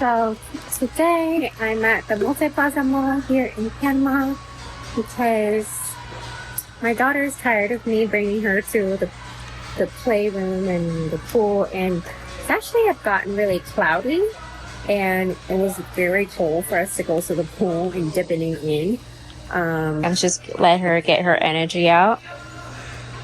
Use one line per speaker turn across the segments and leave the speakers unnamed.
So today I'm at the Multiplaza Mall here in Panama because my daughter is tired of me bringing her to the playroom and the pool, and it's actually have gotten really cloudy and it was very cold for us to go to the pool and dipping in. I'm just let her get her energy out.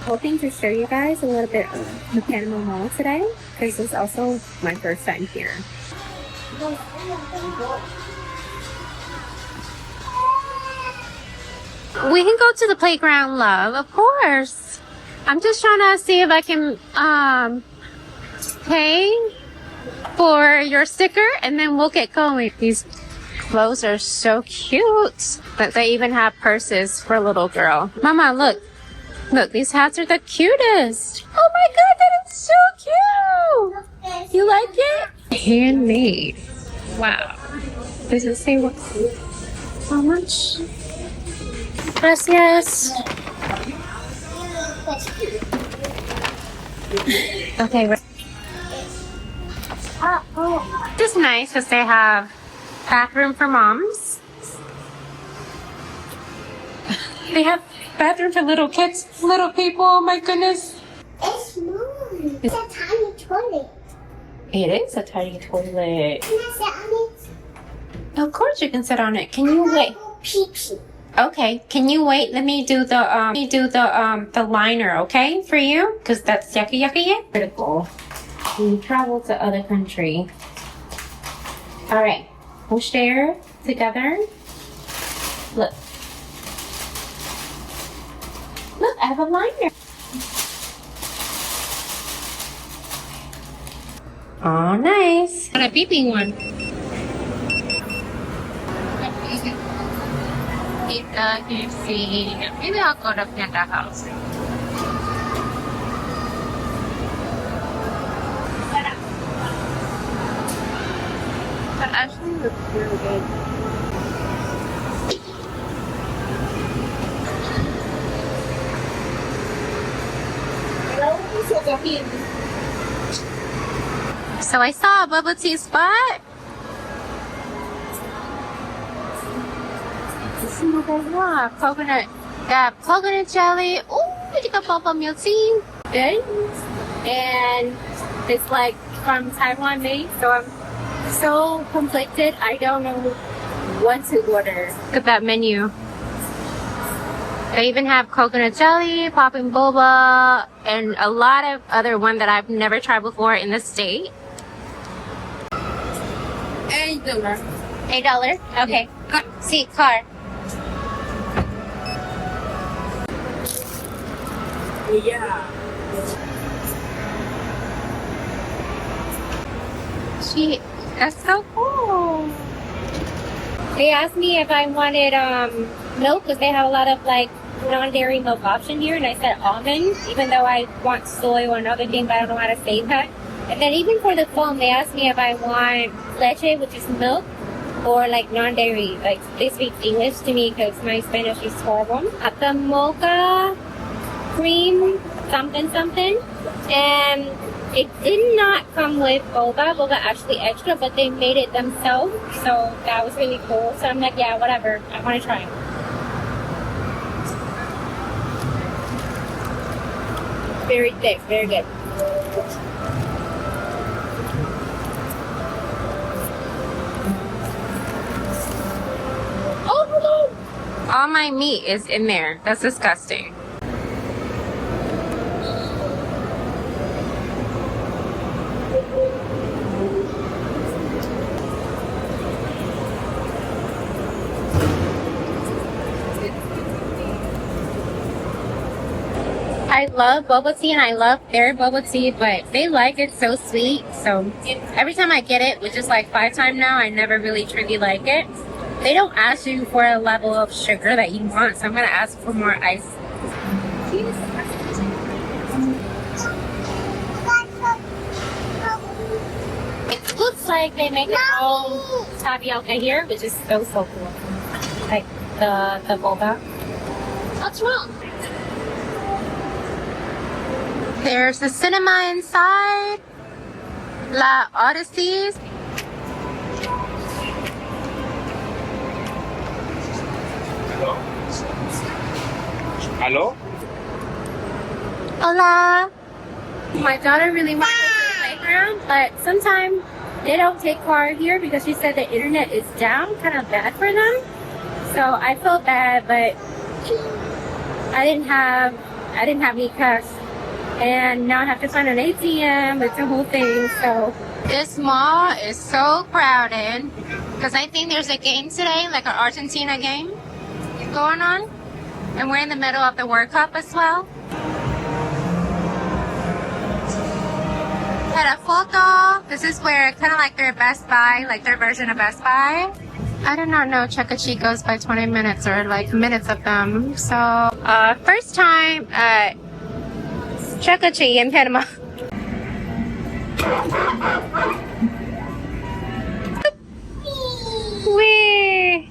Hoping to show you guys a little bit of the Panama Mall today because it's also my first time here. We can go to the playground, love, of course. I'm just trying to see if I can pay for your sticker and then we'll get going. These clothes are so cute, but they even have purses for a little girl. Mama, look. Look, these hats are the cutest. Oh my god, that is so cute. You like it? Handmade. Wow. Does it say what? How much? Gracias. Okay. This is nice because they have bathroom for moms. They have bathroom for little kids, little people. Oh my goodness.
It's small. It's a tiny toilet.
It is a tiny toilet.
Can I sit on it?
Of course you can sit on it. Can you wait?
Pee-pee.
Okay. Can you wait? Let me do the liner, okay, for you? Because that's yucky. Critical. We travel to other country. All right. We'll share together. Look. Look, I have a liner. Oh, nice. Got a beeping one. Pizza, KFC. Maybe I'll go to Panda House. That actually looks really good. So I saw a bubble tea spot. Coconut. Got coconut jelly. Ooh, you got bubble milk tea. Good. And it's like from Taiwan made, so I'm so conflicted. I don't know what to order. Look at that menu. They even have coconut jelly, popping boba, and a lot of other one that I've never tried before in the state. $8. $8? Okay. See, car. Yeah. That's so cool. They asked me if I wanted milk because they have a lot of like non-dairy milk option here, and I said almond, even though I want soy or another thing, but I don't know how to say that. And then even for the phone, they asked me if I want leche, which is milk, or like non-dairy. Like they speak English to me because my Spanish is horrible. At the mocha cream something, and it did not come with boba actually extra, but they made it themselves, so that was really cool. So I'm like, yeah, whatever, I want to try it. Very thick, very good. Oh, all my meat is in there. That's disgusting. I love boba tea and I love their boba tea, but they like it so sweet. So every time I get it, which is like 5 times now, I never really truly like it. They don't ask you for a level of sugar that you want, so I'm gonna ask for more ice. It looks like they make their own tapioca here, which is so cool. Like the boba. What's wrong? There's the cinema inside. La Odysseys.
Hello?
Hola. My daughter really wants to go to the playground, but sometimes they don't take car here because she said the internet is down, kind of bad for them. So I felt bad, but I didn't have any cash, and now I have to find an ATM. It's a whole thing. So this mall is so crowded because I think there's a game today, like an Argentina game going on, and we're in the middle of the World Cup as well. Had a photo. This is where kind of like their Best Buy, like their version of Best Buy. I did not know Chuck E. Cheese goes by 20 minutes or like minutes of them. So first time at Chuck E. Cheese in Panama. Wee.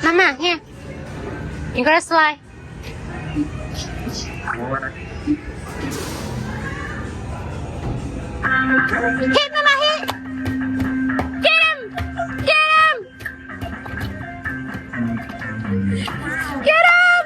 Mama, here. You gotta slide. Hit, Mama, hit! Get him! Get him! Get him! Good job!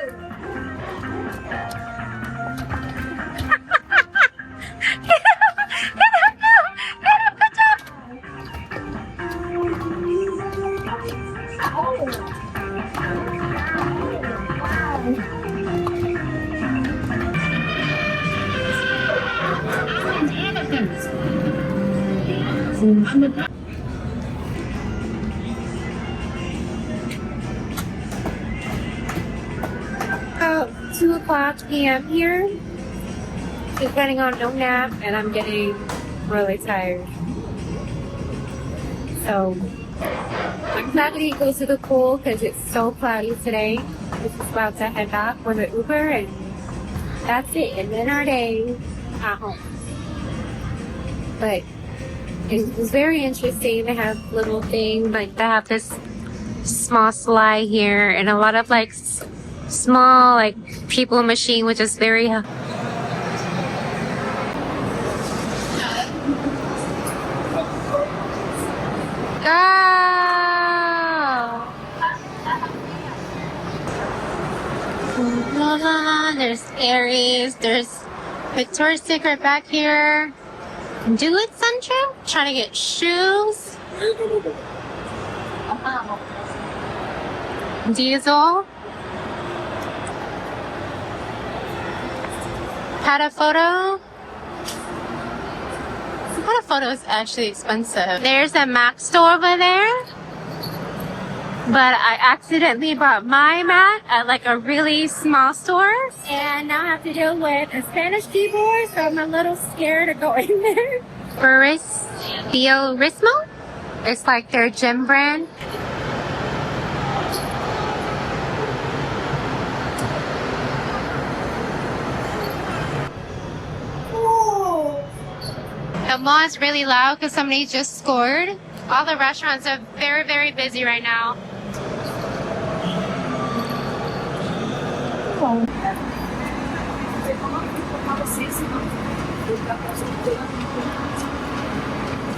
About 2:00 p.m. here. Just running on no nap, and I'm getting really tired. So I'm not going to go to the pool because it's so cloudy today. We're just about to head back for the Uber, and that's it. And then our day at home. But it was very interesting. They have little things like they have this small slide here, and a lot of like small like people machine, which is very There's Aries, there's Victoria's Secret back here. Do it, Sancho? Trying to get shoes. Diesel. Had a photo. Had a photo is actually expensive. There's a Mac store over there. But I accidentally bought my Mac at like a really small store. And now I have to deal with a Spanish keyboard, so I'm a little scared to go in there. Biorismo? It's like their gym brand. The mall is really loud because somebody just scored. All the restaurants are very, very busy right now.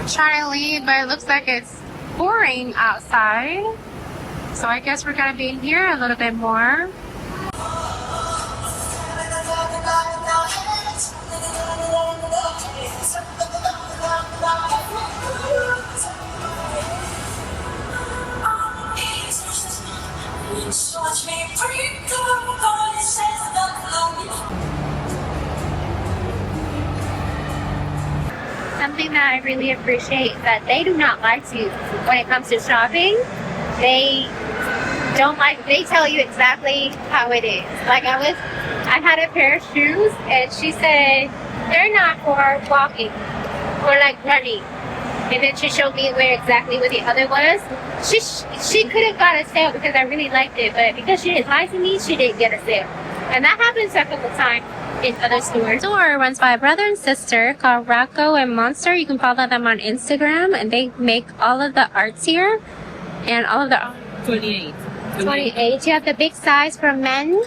Trying to leave, but it looks like it's pouring outside. So I guess we're gonna be in here a little bit more. Something that I really appreciate is that they do not lie to you when it comes to shopping. They don't like, they tell you exactly how it is. Like I had a pair of shoes and she said they're not for walking or like running. And then she showed me where exactly the other was. She could have got a sale because I really liked it, but because she didn't lie to me, she didn't get a sale. And that happens a couple times in other stores. The store runs by a brother and sister called Rocco and Monster. You can follow them on Instagram, and they make all of the arts here and all of the
28.
28. You have the big size for men.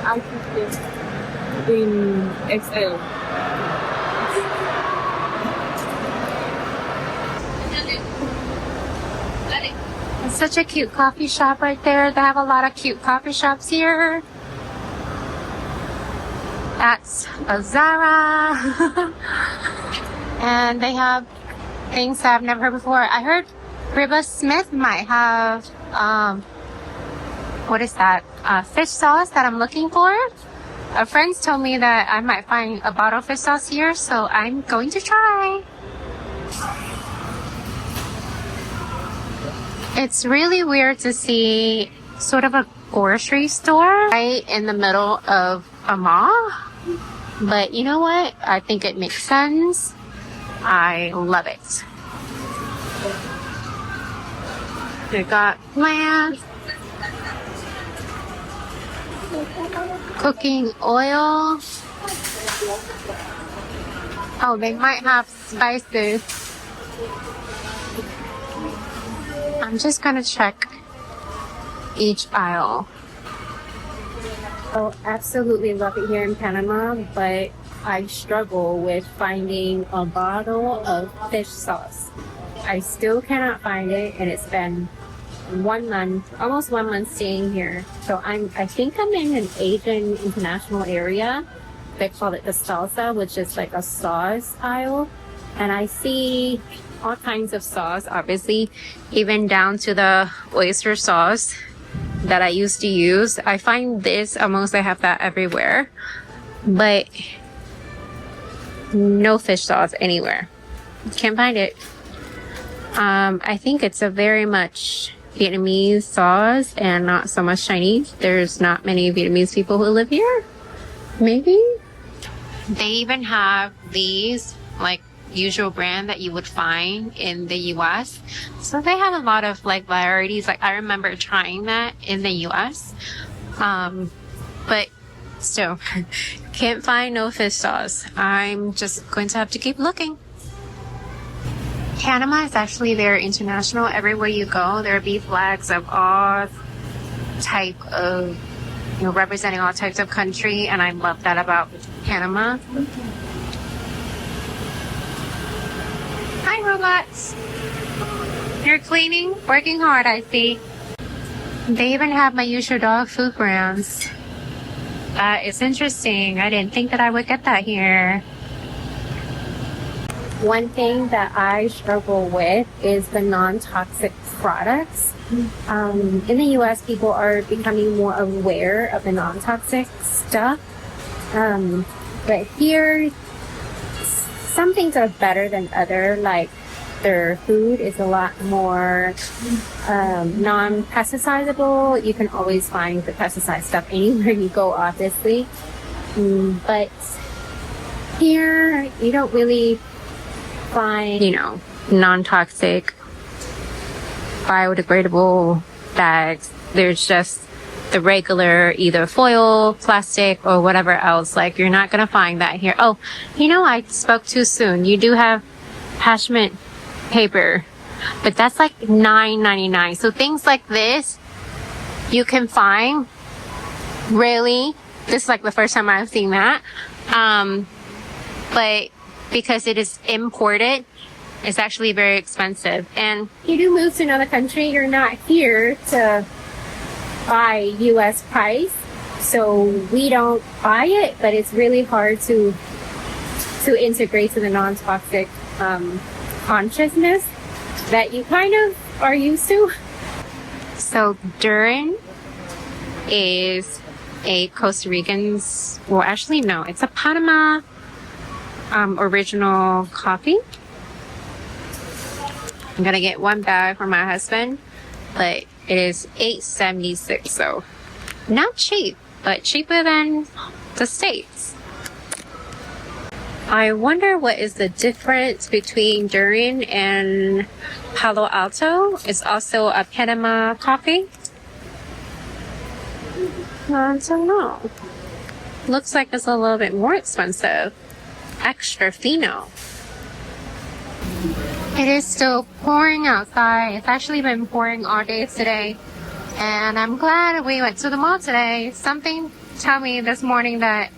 I think it's in XL.
Such a cute coffee shop right there. They have a lot of cute coffee shops here. That's a Zara. And they have things that I've never heard before. I heard Riba Smith might have, what is that? Fish sauce that I'm looking for. Friends told me that I might find a bottle of fish sauce here, so I'm going to try. It's really weird to see sort of a grocery store right in the middle of a mall. But you know what? I think it makes sense. I love it. They got plants, cooking oil. Oh, they might have spices. I'm just gonna check each aisle. Oh, absolutely love it here in Panama, but I struggle with finding a bottle of fish sauce. I still cannot find it, and it's been 1 month, almost 1 month staying here. So I think I'm in an Asian international area. They call it the salsa, which is like a sauce aisle. And I see all kinds of sauce, obviously, even down to the oyster sauce that I used to use. I find this, almost I have that everywhere. But no fish sauce anywhere. Can't find it. I think it's a very much Vietnamese sauce and not so much Chinese. There's not many Vietnamese people who live here. Maybe. They even have these like usual brand that you would find in the US. So they have a lot of like varieties. Like I remember trying that in the US. But still can't find no fish sauce. I'm just going to have to keep looking. Panama is actually very international. Everywhere you go, there will be flags of all type of, you know, representing all types of country, and I love that about Panama. Hi, robots. You're cleaning? Working hard, I see. They even have my usual dog food brands. It's interesting. I didn't think that I would get that here. One thing that I struggle with is the non-toxic products. In the US, people are becoming more aware of the non-toxic stuff. But here, some things are better than other. Like their food is a lot more non-pesticidable. You can always find the pesticide stuff anywhere you go, obviously. But here, you don't really find, you know, non-toxic, biodegradable bags. There's just the regular either foil, plastic, or whatever else. Like, you're not gonna find that here. Oh, you know, I spoke too soon. You do have parchment paper, but that's like $9.99. So things like this you can find. Really, this is like the first time I've seen that. But because it is imported, it's actually very expensive. And you do move to another country, you're not here to buy US price, so we don't buy it, but it's really hard to integrate to the non-toxic consciousness that you kind of are used to. So Durán is a Costa Rican's, well, actually no, it's a Panama original coffee. I'm gonna get one bag for my husband, but it is $8.76, so not cheap, but cheaper than the States. I wonder what is the difference between Durán and Palo Alto. It's also a Panama coffee. I don't know. Looks like it's a little bit more expensive. Extra fino. It is still pouring outside. It's actually been pouring all day today. And I'm glad we went to the mall today. Something told me this morning that,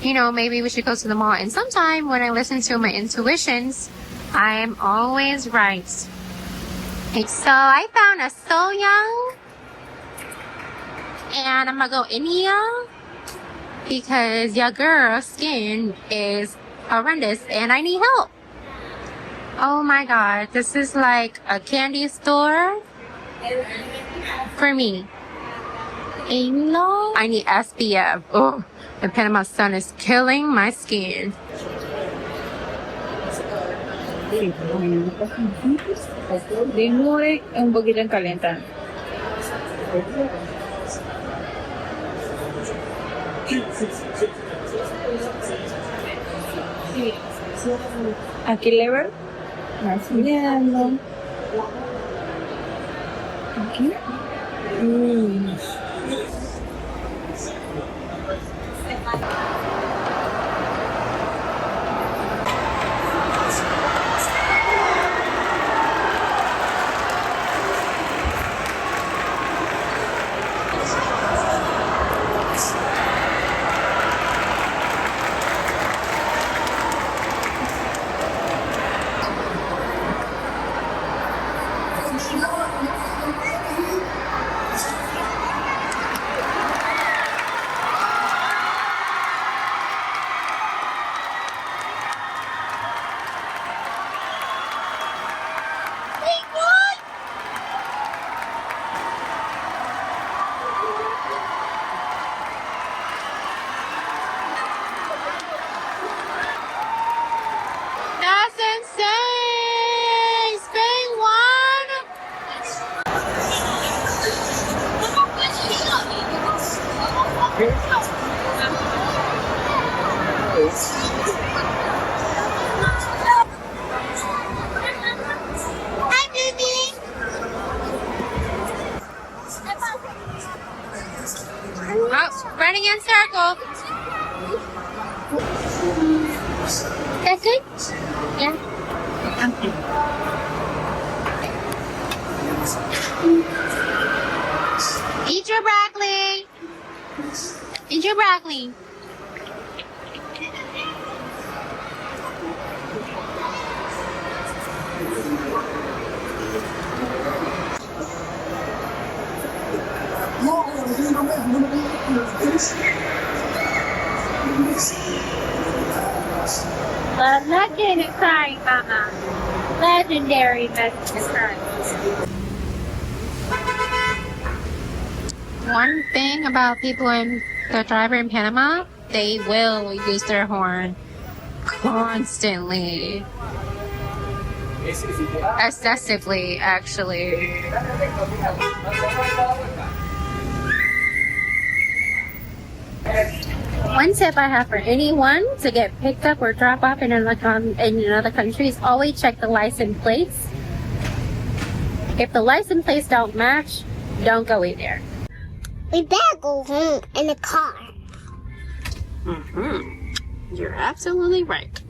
you know, maybe we should go to the mall. And sometime when I listen to my intuitions, I am always right. So I found a So Young, and I'm gonna go India because your girl's skin is horrendous and I need help. Oh my god, this is like a candy store for me. And no, I need SPF. Oh, the Panama sun is killing my skin.
Sí, demore un poquito en calentar. Aquí lever. Marfiliano. Aquí. That's insane! Spain won! Hi, baby! Oh, running in circle. That's good? Yeah. Eat your broccoli. Eat your broccoli. Legend is crying, Mama. Legendary message is crying. One thing about people in the driver in Panama, they will use their horn constantly. Excessively, actually. One tip I have for anyone to get picked up or drop off in another country is always check the license plates. If the license plates don't match, don't go in there.
We better go home in the car.
You're absolutely right.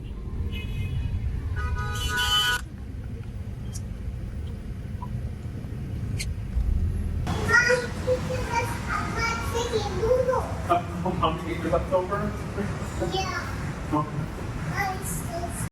Mom,
Leftover?